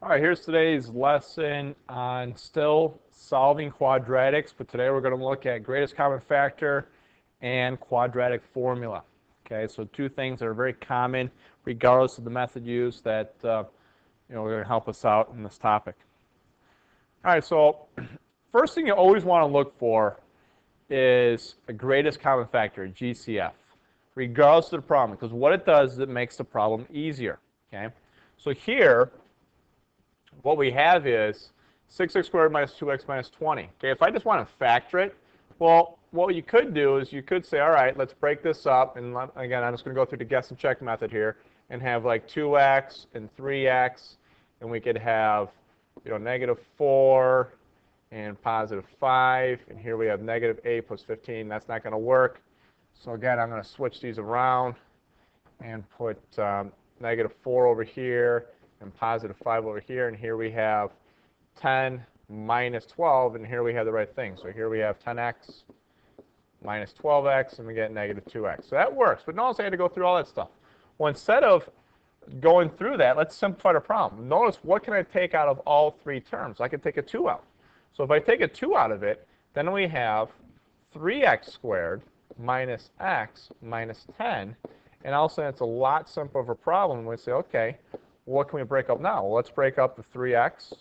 All right, here's today's lesson on still solving quadratics, but today we're going to look at greatest common factor and quadratic formula. Okay, so two things that are very common regardless of the method used that are going to help us out in this topic. All right, so first thing you always want to look for is a greatest common factor, GCF, regardless of the problem, because what it does is it makes the problem easier. Okay, so here what we have is 6x squared minus 2x minus 20. Okay, if I just want to factor it, well, what you could do is you could say, all right, let's break this up. And again, I'm just going to go through the guess and check method here and have like 2x and 3x. And we could have, negative 4 and positive 5. And here we have negative 8 plus 15. That's not going to work. So again, I'm going to switch these around and put negative 4 over here and positive 5 over here, and here we have 10 minus 12, and here we have the right thing. So here we have 10x minus 12x, and we get negative 2x. So that works, but notice I had to go through all that stuff. Well, instead of going through that, let's simplify the problem. Notice what can I take out of all three terms? I can take a 2 out. So if I take a 2 out of it, then we have 3x squared minus x minus 10, and all of a sudden it's a lot simpler of a problem. We say, okay, what can we break up now? Well, let's break up the 3x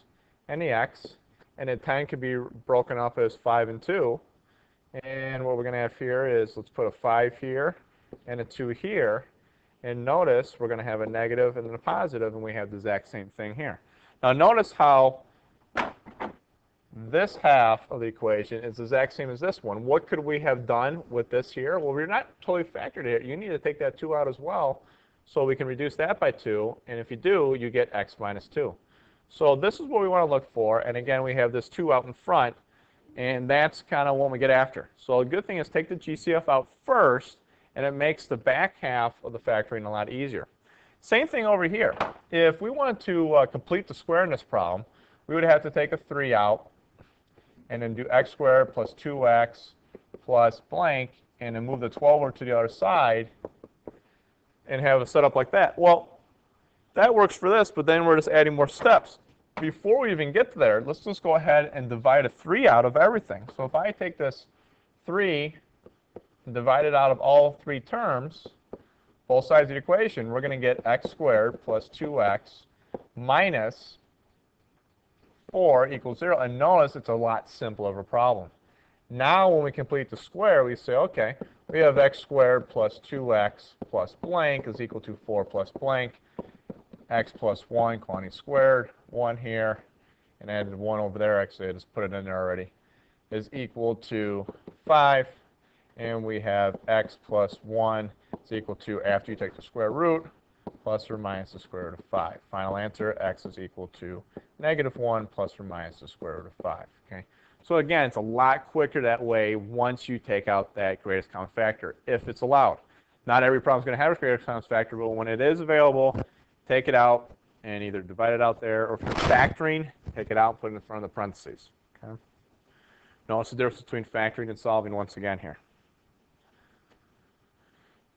and the x, and then 10 can be broken up as 5 and 2. And what we're going to have here is, let's put a 5 here and a 2 here. And notice we're going to have a negative and then a positive, and we have the exact same thing here. Now notice how this half of the equation is the exact same as this one. What could we have done with this here? Well, we're not totally factored it. You need to take that 2 out as well. So we can reduce that by 2, and if you do, you get x minus 2. So this is what we want to look for, and again, we have this 2 out in front, and that's kind of what we get after. So a good thing is take the GCF out first, and it makes the back half of the factoring a lot easier. Same thing over here. If we wanted to complete the square in this problem, we would have to take a 3 out, and then do x squared plus 2x plus blank, and then move the 12 over to the other side, and have a setup like that. Well, that works for this, but then we're just adding more steps. Before we even get there, let's just go ahead and divide a 3 out of everything. So if I take this 3 and divide it out of all three terms, both sides of the equation, we're going to get x squared plus 2x minus 4 equals 0. And notice it's a lot simpler of a problem. Now when we complete the square, we say, okay, we have x squared plus 2x plus blank is equal to 4 plus blank. X plus 1, quantity squared, 1 here, and added 1 over there. Actually, I just put it in there already, is equal to 5. And we have x plus 1 is equal to, after you take the square root, plus or minus the square root of 5. Final answer, x is equal to negative 1 plus or minus the square root of 5. Okay. So again, it's a lot quicker that way once you take out that greatest common factor, if it's allowed. Not every problem is going to have a greatest common factor, but when it is available, take it out and either divide it out there, or if you're factoring, take it out and put it in front of the parentheses. Okay. Notice the difference between factoring and solving once again here.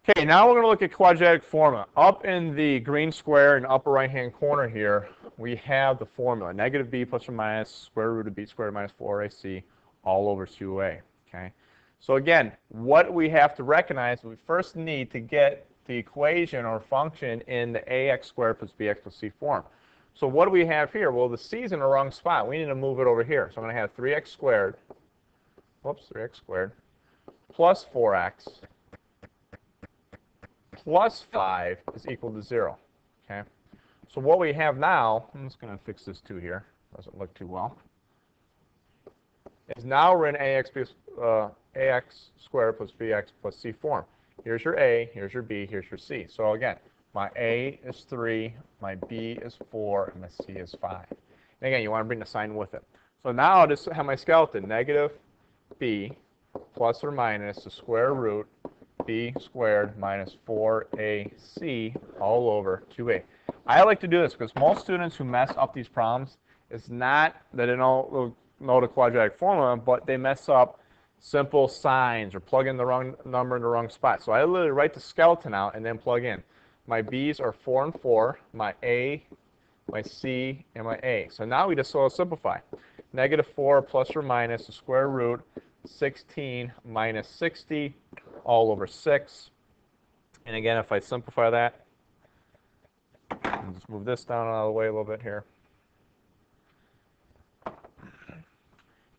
Okay, now we're going to look at quadratic formula. Up in the green square in the upper right-hand corner here, we have the formula, negative b plus or minus square root of b squared minus 4ac all over 2a. Okay, so again, what we have to recognize, we first need to get the equation or function in the ax squared plus bx plus c form. So what do we have here? Well, the c is in the wrong spot. We need to move it over here. So I'm going to have 3x squared, whoops, 3x squared, plus 4x plus 5 is equal to 0. Okay. So what we have now, I'm just going to fix this 2 here. Doesn't look too well. Is now we're in ax squared plus bx plus c form. Here's your a, here's your b, here's your c. So again, my a is 3, my b is 4, and my c is 5. And again, you want to bring the sign with it. So now I just have my skeleton, negative b plus or minus the square root b squared minus 4ac all over 2a. I like to do this because most students who mess up these problems, it's not that they don't know the quadratic formula, but they mess up simple signs or plug in the wrong number in the wrong spot. So I literally write the skeleton out and then plug in. My b's are 4 and 4. My a my C, and my A. So now we just sort of simplify. -4 plus or minus the square root 16 minus 60 all over 6. And again, if I simplify that, just move this down out of the way a little bit here.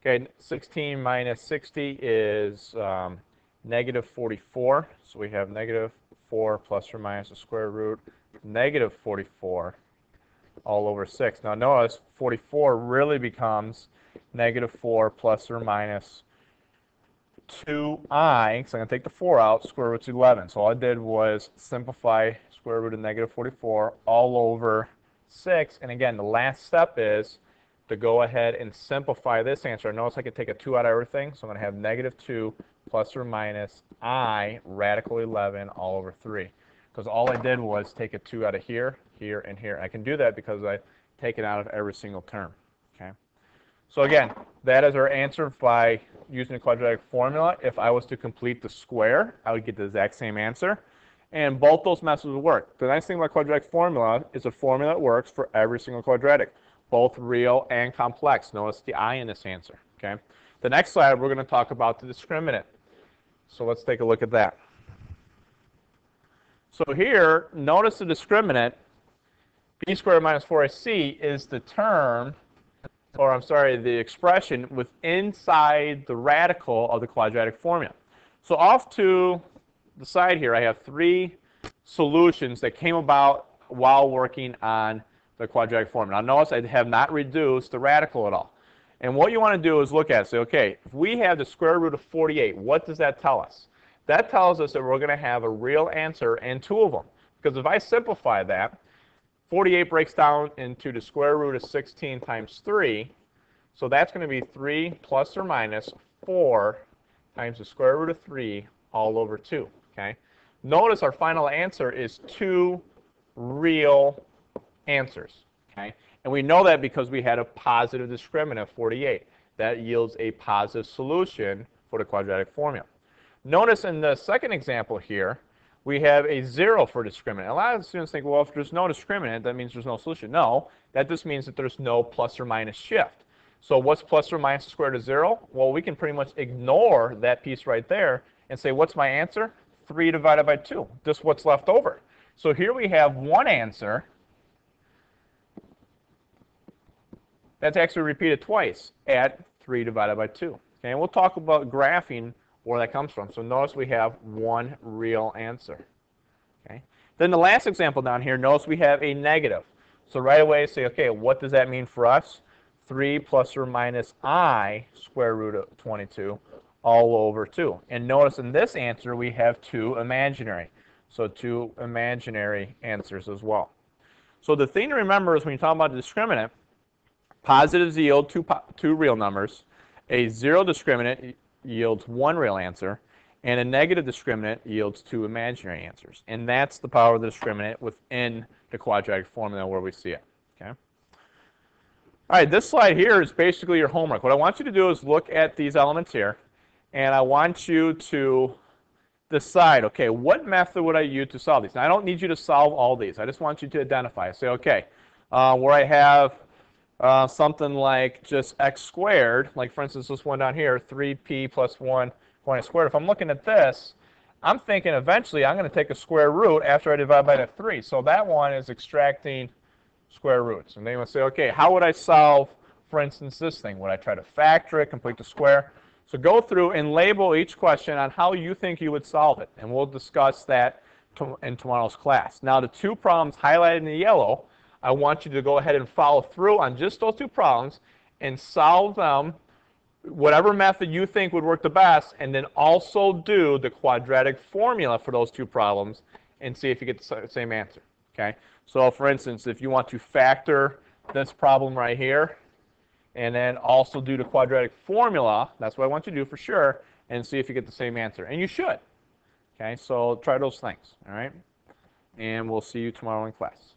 Okay, 16 minus 60 is -44. So we have -4 plus or minus the square root -44 all over 6. Now notice 44 really becomes -4 plus or minus 2i, so I'm going to take the 4 out, square root's 11. So all I did was simplify square root of -44 all over 6. And again, the last step is to go ahead and simplify this answer. Notice I can take a 2 out of everything, so I'm going to have -2 plus or minus I radical 11 all over 3. Because all I did was take a 2 out of here, here, and here. I can do that because I take it out of every single term. Okay. So again, that is our answer by using the quadratic formula. If I was to complete the square, I would get the exact same answer. And both those methods would work. The nice thing about quadratic formula is a formula that works for every single quadratic, both real and complex. Notice the I in this answer. Okay. The next slide, we're going to talk about the discriminant. So let's take a look at that. So here, notice the discriminant, b squared minus 4ac is the term, or I'm sorry, the expression with inside the radical of the quadratic formula. So off to the side here, I have 3 solutions that came about while working on the quadratic formula. Now notice I have not reduced the radical at all. And what you want to do is look at it, say, okay, if we have the square root of 48, what does that tell us? That tells us that we're going to have a real answer and 2 of them. Because if I simplify that, 48 breaks down into the square root of 16 times 3. So that's going to be 3 plus or minus 4 times the square root of 3 all over 2. Okay? Notice our final answer is 2 real answers. Okay? And we know that because we had a positive discriminant, 48. That yields a positive solution for the quadratic formula. Notice in the second example here, we have a 0 for discriminant. A lot of students think, well, if there's no discriminant, that means there's no solution. No, that just means that there's no plus or minus shift. So what's plus or minus the square root of 0? Well, we can pretty much ignore that piece right there and say, what's my answer? 3 divided by 2. Just what's left over. So here we have one answer that's actually repeated twice at 3 divided by 2. Okay, and we'll talk about graphing where that comes from. So notice we have one real answer. Okay. Then the last example down here, notice we have a negative. So right away say, okay, what does that mean for us? 3 plus or minus I square root of 22 all over 2. And notice in this answer we have 2 imaginary. So 2 imaginary answers as well. So the thing to remember is when you talk about the discriminant, positives yield two real numbers. A 0 discriminant yields 1 real answer, and a negative discriminant yields 2 imaginary answers. And that's the power of the discriminant within the quadratic formula where we see it. Okay. All right, this slide here is basically your homework. What I want you to do is look at these elements here, and I want you to decide, okay, what method would I use to solve these? Now, I don't need you to solve all these. I just want you to identify. Say, okay, where I have something like just x squared, like for instance this one down here, 3p plus 1 squared. If I'm looking at this, I'm thinking eventually I'm going to take a square root after I divide by the 3. So that one is extracting square roots. And then you want to say, okay, how would I solve, for instance, this thing? Would I try to factor it, complete the square? So go through and label each question on how you think you would solve it. And we'll discuss that in tomorrow's class. Now the 2 problems highlighted in the yellow, I want you to go ahead and follow through on just those 2 problems and solve them whatever method you think would work the best, and then also do the quadratic formula for those 2 problems and see if you get the same answer. Okay? So for instance, if you want to factor this problem right here and then also do the quadratic formula, that's what I want you to do for sure, and see if you get the same answer. And you should. Okay? So try those things. All right? And we'll see you tomorrow in class.